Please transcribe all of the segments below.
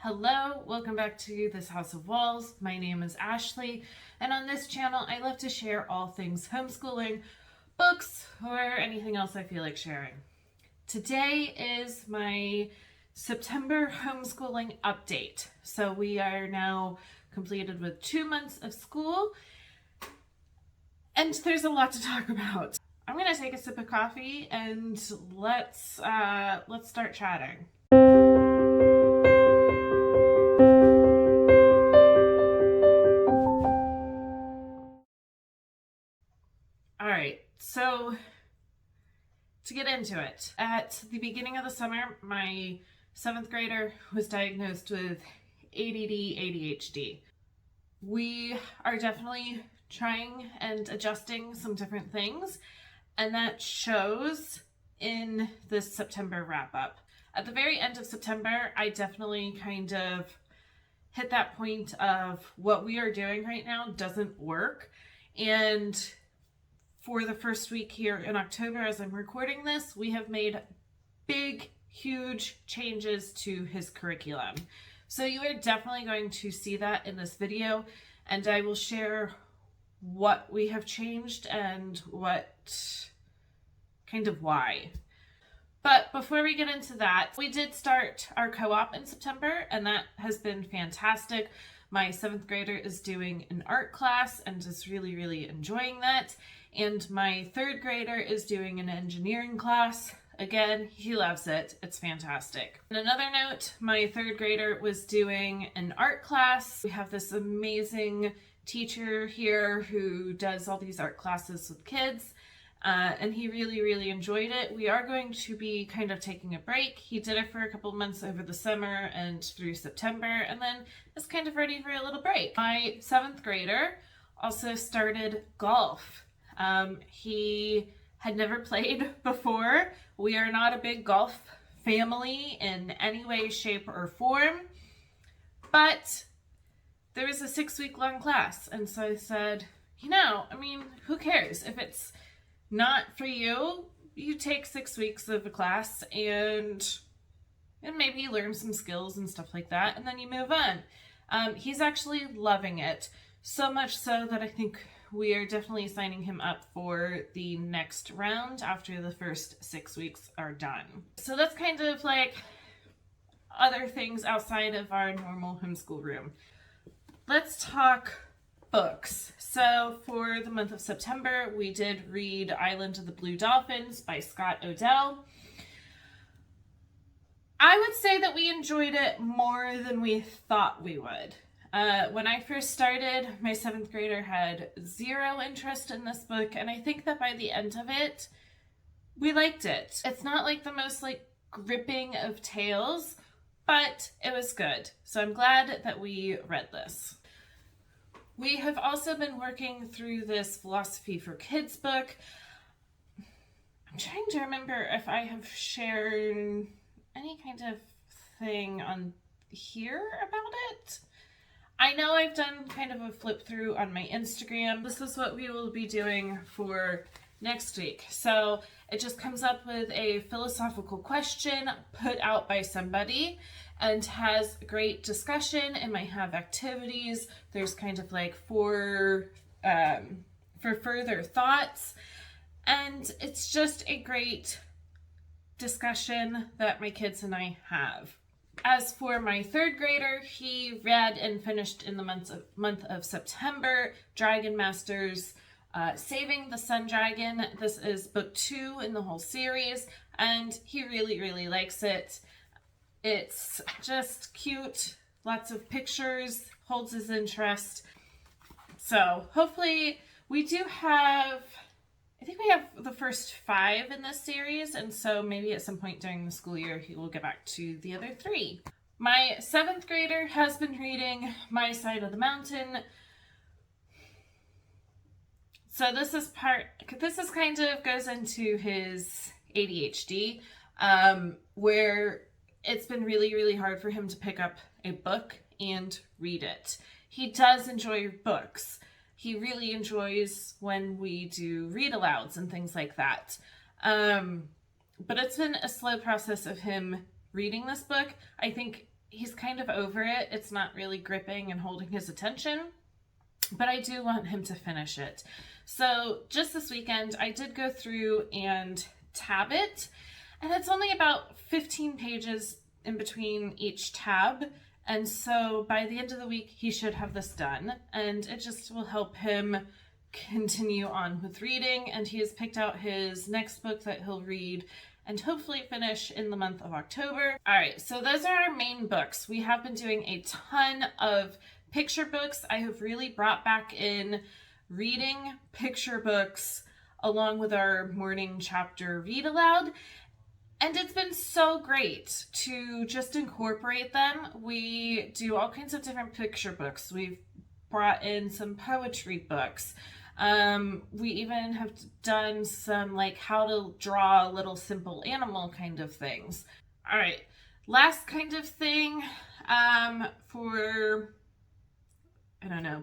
Hello, welcome back to This House of Walls. My name is Ashley, and on this channel I love to share all things homeschooling, books, or anything else I feel like sharing. Today is my September homeschooling update. So we are now completed with 2 months of school, and there's a lot to talk about. I'm gonna take a sip of coffee and let's start chatting. All right, so to get into it, at the beginning of the summer, my 7th grader was diagnosed with ADD, ADHD. We are definitely trying and adjusting some different things, and that shows in this September wrap-up. At the very end of September, I definitely kind of hit that point of what we are doing right now doesn't work, and for the first week here in October, as I'm recording this, we have made big, huge changes to his curriculum. So you are definitely going to see that in this video, and I will share what we have changed and why. But before we get into that, we did start our co-op in September, and that has been fantastic. My 7th grader is doing an art class and is really, really enjoying that. And my 3rd grader is doing an engineering class. Again, he loves it. It's fantastic. On another note, my 3rd grader was doing an art class. We have this amazing teacher here who does all these art classes with kids. And he really, really enjoyed it. We are going to be kind of taking a break. He did it for a couple months over the summer and through September, and then is kind of ready for a little break. My 7th grader also started golf. He had never played before. We are not a big golf family in any way, shape, or form, but there was a 6-week-long class, and so I said, who cares? If it's not for you, you take 6 weeks of a class and maybe learn some skills and stuff like that, and then you move on. He's actually loving it, so much so that I think we are definitely signing him up for the next round after the first 6 weeks are done. So that's kind of like other things outside of our normal homeschool room. Let's talk books. So for the month of September, we did read Island of the Blue Dolphins by Scott Odell. I would say that we enjoyed it more than we thought we would. When I first started, my 7th grader had zero interest in this book, and I think that by the end of it, we liked it. It's not like the most gripping of tales, but it was good. So I'm glad that we read this. We have also been working through this Philosophy for Kids book. I'm trying to remember if I have shared any kind of thing on here about it. I know I've done kind of a flip through on my Instagram. This is what we will be doing for next week. So it just comes up with a philosophical question put out by somebody and has great discussion. It might have activities. There's kind of for further thoughts. And it's just a great discussion that my kids and I have. As for my 3rd grader, he read and finished in the month of September Dragon Masters, Saving the Sun Dragon. This is book 2 in the whole series, and he really, really likes it. It's just cute, lots of pictures, holds his interest. So hopefully we have the first 5 in this series, and so maybe at some point during the school year he will get back to the other 3. My 7th grader has been reading My Side of the Mountain. So this is kind of goes into his ADHD, where it's been really, really hard for him to pick up a book and read it. He does enjoy books. He really enjoys when we do read-alouds and things like that. But it's been a slow process of him reading this book. I think he's kind of over it. It's not really gripping and holding his attention, but I do want him to finish it. So just this weekend, I did go through and tab it, and it's only about 15 pages in between each tab. And so by the end of the week, he should have this done, and it just will help him continue on with reading. And he has picked out his next book that he'll read and hopefully finish in the month of October. All right, so those are our main books. We have been doing a ton of picture books. I have really brought back in reading picture books along with our morning chapter read aloud. And it's been so great to just incorporate them. We do all kinds of different picture books. We've brought in some poetry books. We even have done some like how to draw a little simple animal kind of things. All right, last kind of thing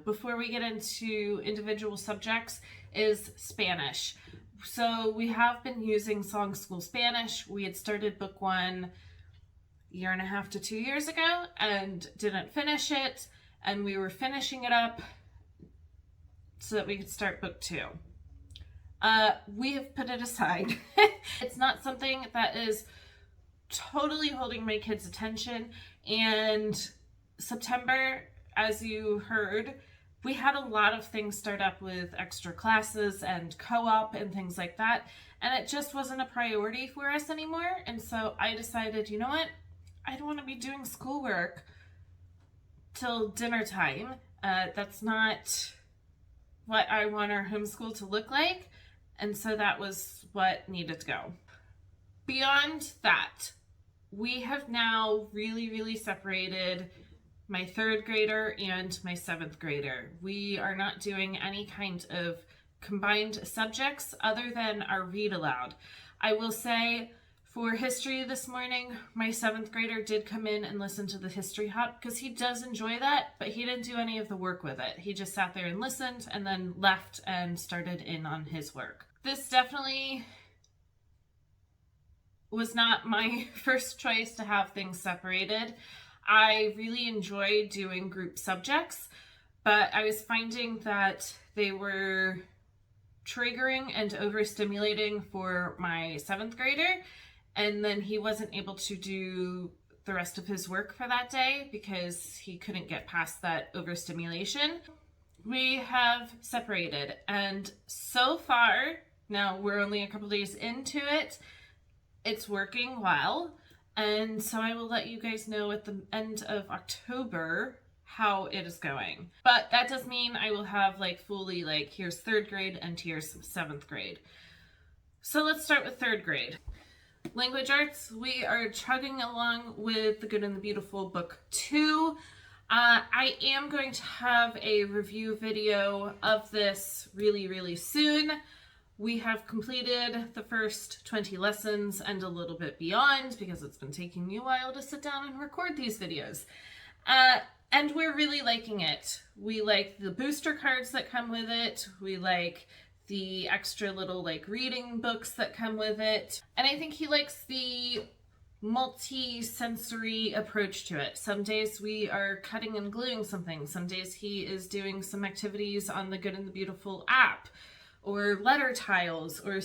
before we get into individual subjects is Spanish. So we have been using Homeschool Spanish. We had started book 1 a year and a half to 2 years ago and didn't finish it. And we were finishing it up so that we could start book 2. We have put it aside. It's not something that is totally holding my kids' attention. And September, as you heard, we had a lot of things start up with extra classes and co-op and things like that, and it just wasn't a priority for us anymore. And so I decided, you know what? I don't want to be doing schoolwork till dinner time. That's not what I want our homeschool to look like, and so that was what needed to go. Beyond that, we have now really separated my 3rd grader and my 7th grader. We are not doing any kind of combined subjects other than our read aloud. I will say for history this morning, my 7th grader did come in and listen to the history hop because he does enjoy that, but he didn't do any of the work with it. He just sat there and listened and then left and started in on his work. This definitely was not my first choice to have things separated. I really enjoy doing group subjects, but I was finding that they were triggering and overstimulating for my 7th grader, and then he wasn't able to do the rest of his work for that day because he couldn't get past that overstimulation. We have separated, and so far, now we're only a couple days into it, it's working well. And so I will let you guys know at the end of October how it is going. But that does mean I will have fully here's 3rd grade and here's 7th grade. So let's start with 3rd grade. Language arts, we are chugging along with The Good and the Beautiful book 2. I am going to have a review video of this really soon. We have completed the first 20 lessons and a little bit beyond because it's been taking me a while to sit down and record these videos. And we're really liking it. We like the booster cards that come with it. We like the extra little reading books that come with it. And I think he likes the multi-sensory approach to it. Some days we are cutting and gluing something. Some days he is doing some activities on the Good and the Beautiful app, or letter tiles, or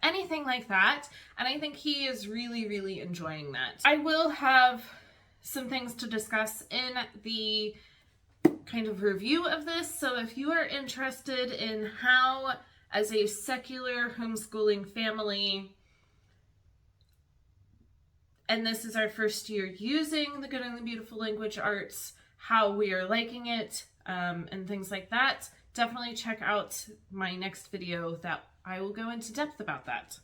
anything like that. And I think he is really enjoying that. I will have some things to discuss in the kind of review of this. So if you are interested in how, as a secular homeschooling family, and this is our first year using the Good and the Beautiful language arts, how we are liking it, and things like that, definitely check out my next video that I will go into depth about that.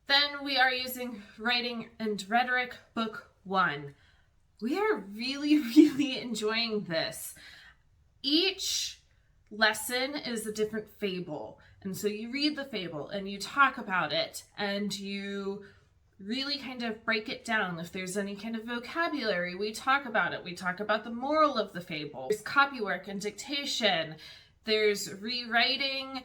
Then we are using Writing and Rhetoric, book 1. We are really enjoying this. Each lesson is a different fable. And so you read the fable and you talk about it and you really kind of break it down. If there's any kind of vocabulary, we talk about it. We talk about the moral of the fable. There's copywork and dictation. There's rewriting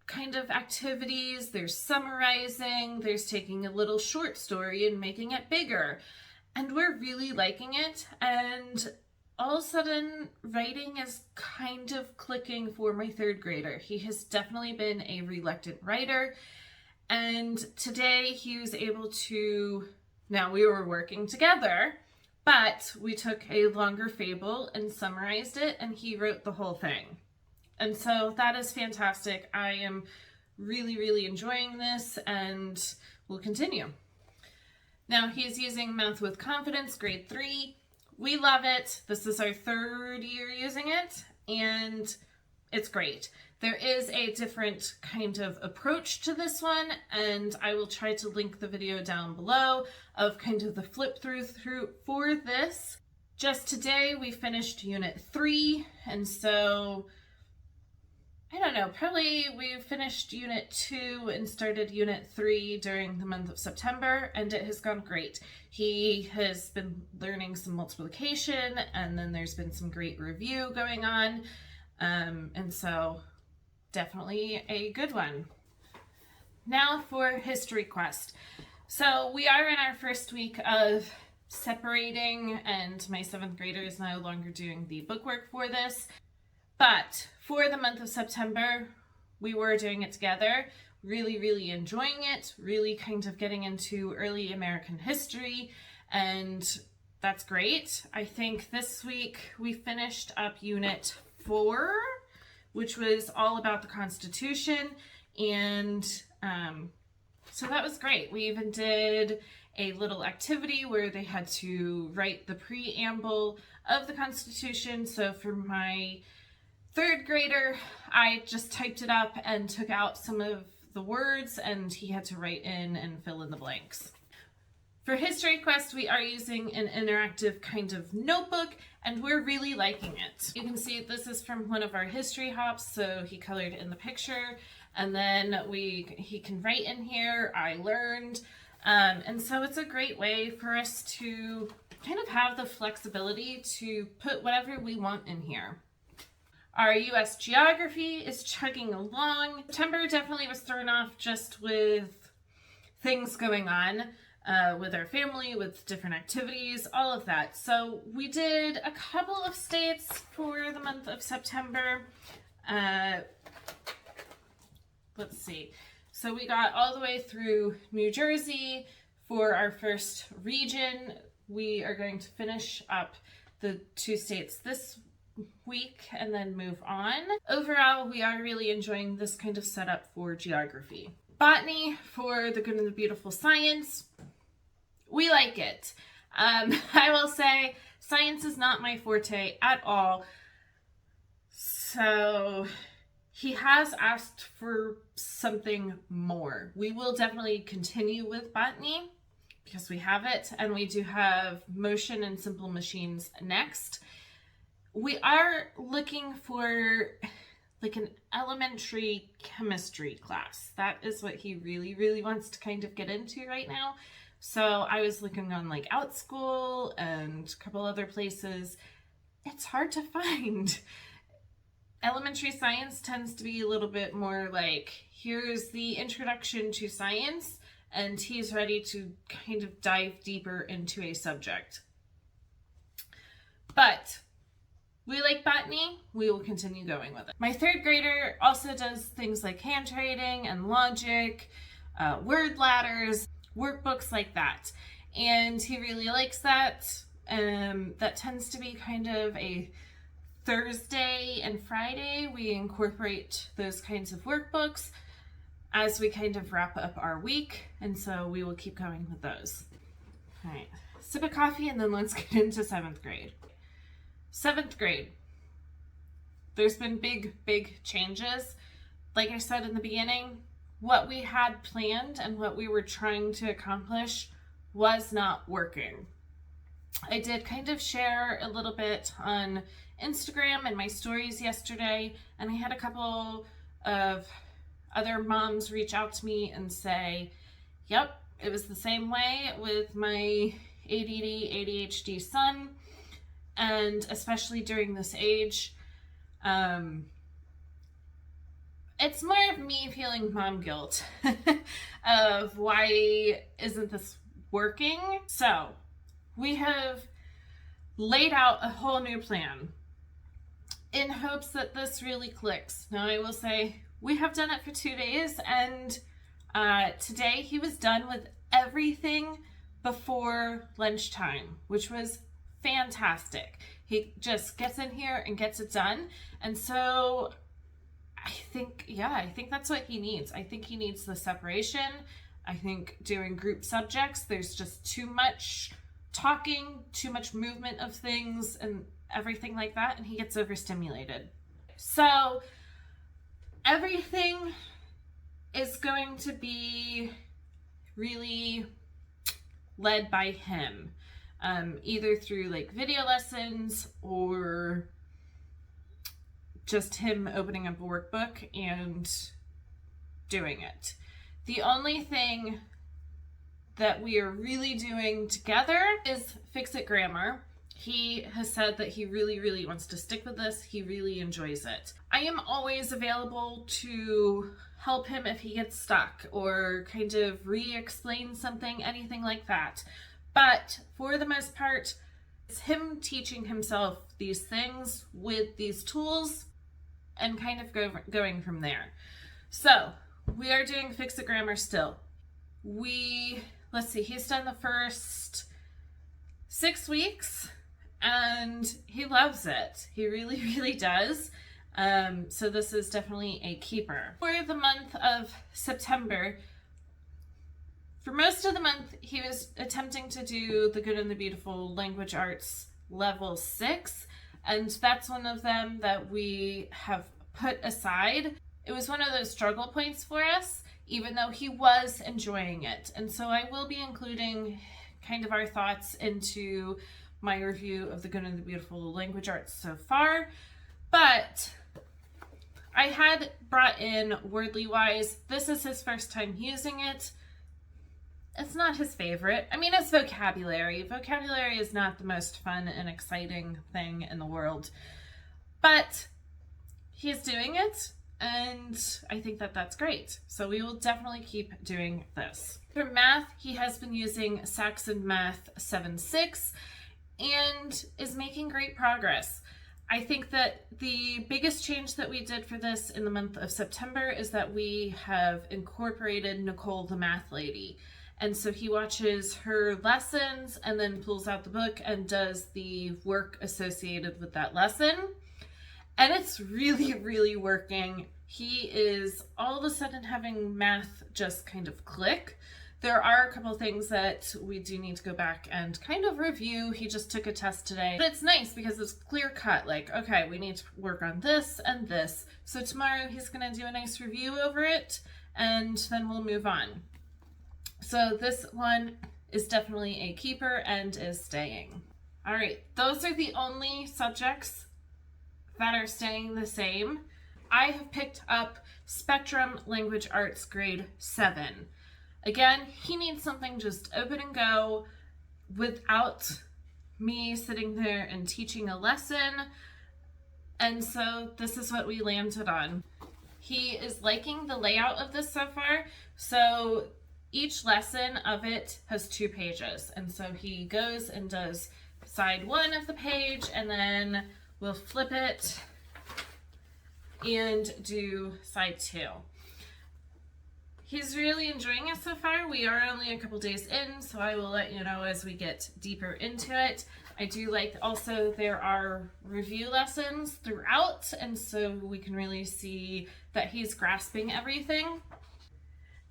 kind of activities. There's summarizing. There's taking a little short story and making it bigger. and we're really liking it. And all of a sudden, writing is kind of clicking for my third grader. He has definitely been a reluctant writer, and today he was able to, now we were working together, but we took a longer fable and summarized it, and he wrote the whole thing. And so that is fantastic. I am really, really enjoying this, and we'll continue. Now he's using Math with Confidence, grade 3. We love it. This is our 3rd year using it, and it's great. There is a different kind of approach to this one, and I will try to link the video down below of kind of the flip through for this. Just today we finished unit 3, and so I don't know, probably we finished unit 2 and started unit 3 during the month of September, and it has gone great. He has been learning some multiplication, and then there's been some great review going on, and so definitely a good one. Now for History Quest. So we are in our first week of separating, and my 7th grader is no longer doing the bookwork for this. But for the month of September, we were doing it together, really, really enjoying it, really kind of getting into early American history, and that's great. I think this week we finished up unit 4, which was all about the Constitution, and so that was great. We even did a little activity where they had to write the preamble of the Constitution. So for my 3rd grader, I just typed it up and took out some of the words, and he had to write in and fill in the blanks. For History Quest, we are using an interactive kind of notebook, and we're really liking it. You can see this is from one of our history hops, so he colored in the picture, and then he can write in here, I learned, and so it's a great way for us to kind of have the flexibility to put whatever we want in here. Our U.S. geography is chugging along. September definitely was thrown off just with things going on with our family, with different activities, all of that. So we did a couple of states for the month of September. Let's see. So we got all the way through New Jersey for our first region. We are going to finish up the 2 states this week and then move on. Overall, we are really enjoying this kind of setup for geography. Botany for the good and the beautiful science. We like it. I will say science is not my forte at all. So he has asked for something more. We will definitely continue with botany because we have it, and we do have motion and simple machines next. We are looking for like an elementary chemistry class. That is what he really, really wants to kind of get into right now. So I was looking on like OutSchool and a couple other places. It's hard to find. Elementary science tends to be a little bit more like, here's the introduction to science, and he's ready to kind of dive deeper into a subject. But we like botany, we will continue going with it. My 3rd grader also does things like handwriting and logic, word ladders, workbooks like that. And he really likes that. That tends to be kind of a Thursday and Friday. We incorporate those kinds of workbooks as we kind of wrap up our week. And so we will keep going with those. All right, sip of coffee and then let's get into 7th grade. 7th grade, there's been big changes. Like I said in the beginning, what we had planned and what we were trying to accomplish was not working. I did kind of share a little bit on Instagram and my stories yesterday, and I had a couple of other moms reach out to me and say, yep, it was the same way with my ADD, ADHD son. And especially during this age, it's more of me feeling mom guilt of why isn't this working? So we have laid out a whole new plan in hopes that this really clicks. Now, I will say we have done it for 2 days, and today he was done with everything before lunchtime, which was fantastic. He just gets in here and gets it done. And so I think that's what he needs. I think he needs the separation. I think doing group subjects, there's just too much talking, too much movement of things and everything like that, and he gets overstimulated. So everything is going to be really led by him, either through like video lessons or just him opening up a workbook and doing it. The only thing that we are really doing together is Fix-It Grammar. He has said that he really, really wants to stick with this. He really enjoys it. I am always available to help him if he gets stuck or kind of re-explain something, anything like that. But for the most part, it's him teaching himself these things with these tools and kind of going from there. So we are doing Fix-It Grammar still. Let's see, he's done the first 6 weeks and he loves it. He really, really does. So this is definitely a keeper. For the month of September, for most of the month, he was attempting to do the Good and the Beautiful Language Arts Level 6, and that's one of them that we have put aside. It was one of those struggle points for us, even though he was enjoying it. And so I will be including kind of our thoughts into my review of the Good and the Beautiful Language Arts so far. But I had brought in Wordly Wise. This is his first time using it. It's not his favorite. I mean, it's vocabulary. Vocabulary is not the most fun and exciting thing in the world. But he's doing it, and I think that that's great. So we will definitely keep doing this. For math, he has been using Saxon Math 7.6 and is making great progress. I think that the biggest change that we did for this in the month of September is that we have incorporated Nicole the Math Lady. And so he watches her lessons and then pulls out the book and does the work associated with that lesson. And it's really, really working. He is all of a sudden having math just kind of click. There are a couple things that we do need to go back and kind of review. He just took a test today. But it's nice because it's clear cut. Like, okay, we need to work on this and this. So tomorrow he's going to do a nice review over it and then we'll move on. So this one is definitely a keeper and is staying. All right, those are the only subjects that are staying the same. I have picked up Spectrum Language Arts Grade 7. Again, he needs something just open and go without me sitting there and teaching a lesson. And so this is what we landed on. He is liking the layout of this so far. So each lesson of it has 2 pages. And so he goes and does side 1 of the page and then we'll flip it and do side 2. He's really enjoying it so far. We are only a couple days in, so I will let you know as we get deeper into it. I do like also there are review lessons throughout, and so we can really see that he's grasping everything.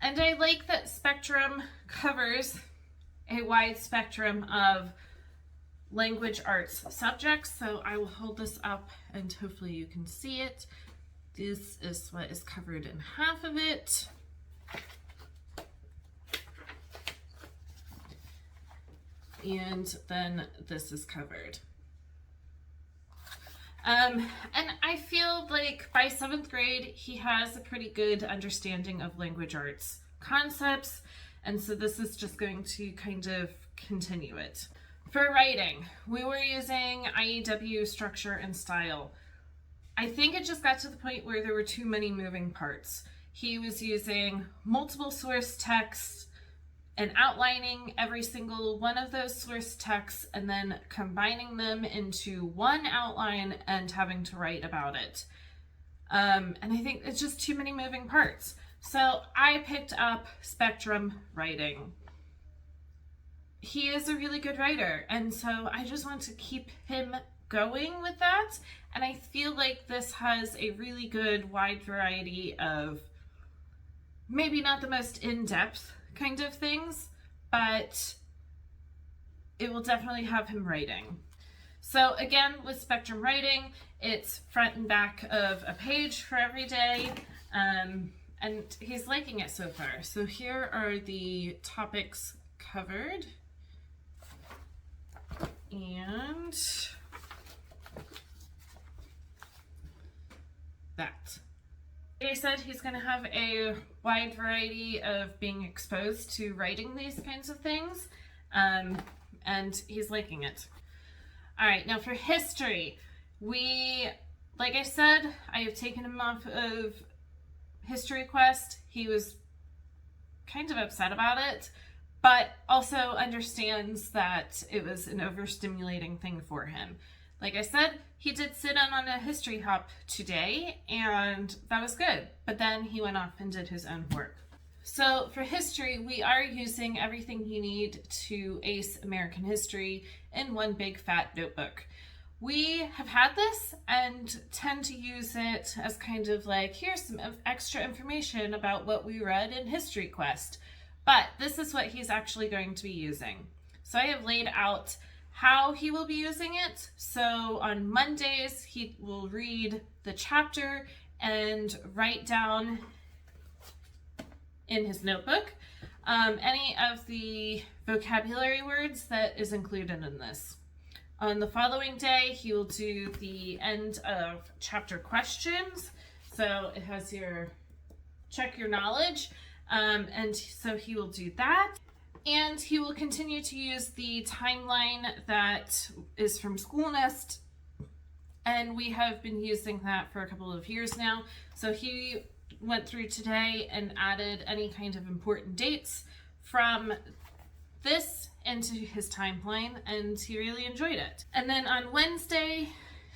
And I like that Spectrum covers a wide spectrum of language arts subjects. So I will hold this up and hopefully you can see it. This is what is covered in half of it. And then this is covered. And I feel like by 7th grade, he has a pretty good understanding of language arts concepts. And so this is just going to kind of continue it. For writing, we were using IEW structure and style. I think it just got to the point where there were too many moving parts. He was using multiple source text and outlining every single one of those source texts and then combining them into one outline and having to write about it. And I think it's just too many moving parts. So I picked up Spectrum Writing. He is a really good writer, and so I just want to keep him going with that. And I feel like this has a really good wide variety of maybe not the most in-depth kind of things, but it will definitely have him writing. So again, with Spectrum Writing, it's front and back of a page for every day, and he's liking it so far. So here are the topics covered, and that. Like I said, he's going to have a wide variety of being exposed to writing these kinds of things, and he's liking it. All right, now for history, like I said, I have taken him off of History Quest. He was kind of upset about it, but also understands that it was an overstimulating thing for him. Like I said, he did sit on a history hop today, and that was good. But then he went off and did his own work. So for history, we are using everything you need to ace American history in one big fat notebook. We have had this and tend to use it as kind of like, here's some extra information about what we read in History Quest. But this is what he's actually going to be using. So I have laid out how he will be using it. So on Mondays, he will read the chapter and write down in his notebook any of the vocabulary words that is included in this. On the following day, he will do the end of chapter questions. So it has your check your knowledge, and so he will do that. And he will continue to use the timeline that is from School Nest, and we have been using that for a couple of years now. So he went through today and added any kind of important dates from this into his timeline, and he really enjoyed it. And then on Wednesday,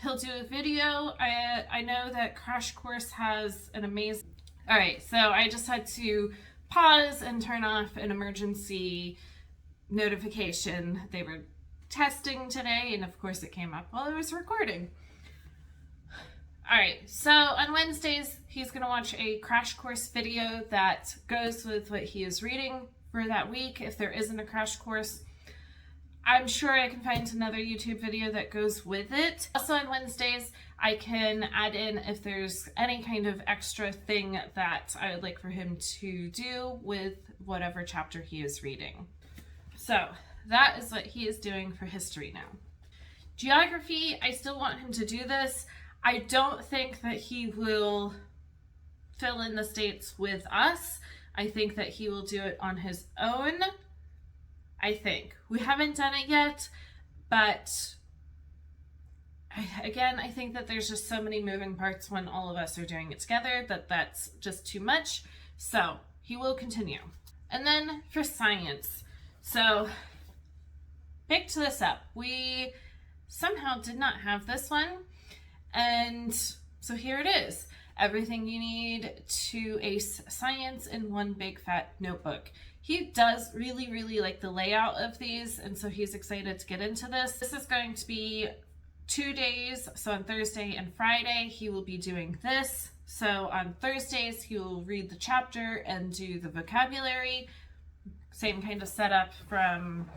he'll do a video. I know that Crash Course has an amazing... All right, so I just had to pause and turn off an emergency notification. They were testing today, and of course it came up while I was recording. All right, so on Wednesdays, he's gonna watch a Crash Course video that goes with what he is reading for that week. If there isn't a Crash Course, I'm sure I can find another YouTube video that goes with it. Also on Wednesdays, I can add in if there's any kind of extra thing that I would like for him to do with whatever chapter he is reading. So that is what he is doing for history now. Geography, I still want him to do this. I don't think that he will fill in the states with us. I think that he will do it on his own. I think. We haven't done it yet, but I think that there's just so many moving parts when all of us are doing it together that that's just too much. So he will continue. And then for science. So picked this up. We somehow did not have this one. And so here it is. Everything you need to ace science in one big fat notebook. He does really, really like the layout of these, and so he's excited to get into this. This is going to be 2 days, so on Thursday and Friday, he will be doing this. So on Thursdays, he will read the chapter and do the vocabulary. Same kind of setup from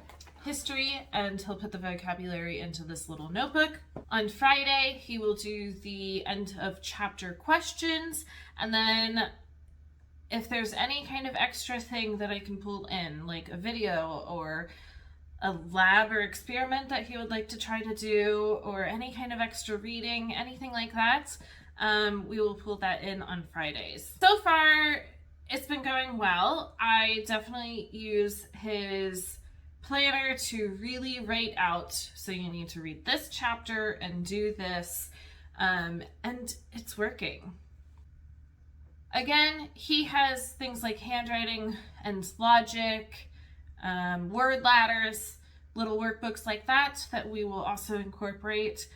history, and he'll put the vocabulary into this little notebook. On Friday, he will do the end of chapter questions, and then if there's any kind of extra thing that I can pull in, like a video or a lab or experiment that he would like to try to do, or any kind of extra reading, anything like that, we will pull that in on Fridays. So far, it's been going well. I definitely use his planner to really write out, so you need to read this chapter and do this, and it's working. Again, he has things like handwriting and logic word ladders, little workbooks like that we will also incorporate.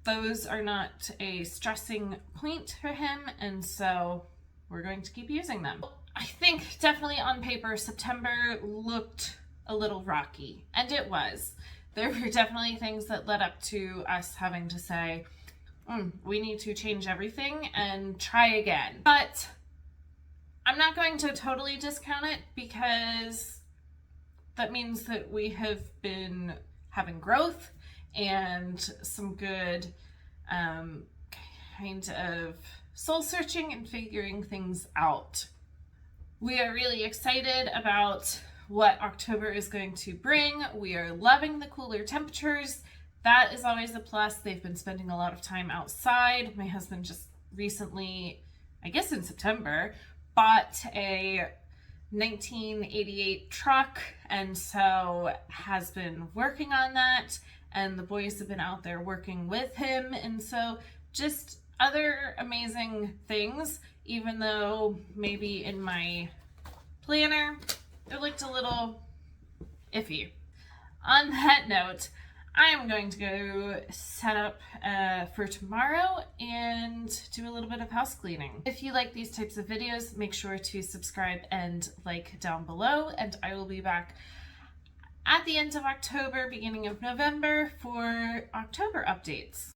Those are not a stressing point for him, and so we're going to keep using them. I think definitely on paper, September looked a little rocky, and it was. There were definitely things that led up to us having to say, we need to change everything and try again. But I'm not going to totally discount it, because that means that we have been having growth and some good kind of soul searching and figuring things out. We are really excited about what October is going to bring. We are loving the cooler temperatures. That is always a plus. They've been spending a lot of time outside. My husband just recently, I guess in September, bought a 1988 truck, and so has been working on that, and the boys have been out there working with him, and so just other amazing things, even though maybe in my planner it looked a little iffy. On that note, I am going to go set up for tomorrow and do a little bit of house cleaning. If you like these types of videos, make sure to subscribe and like down below, and I will be back at the end of October, beginning of November for October updates.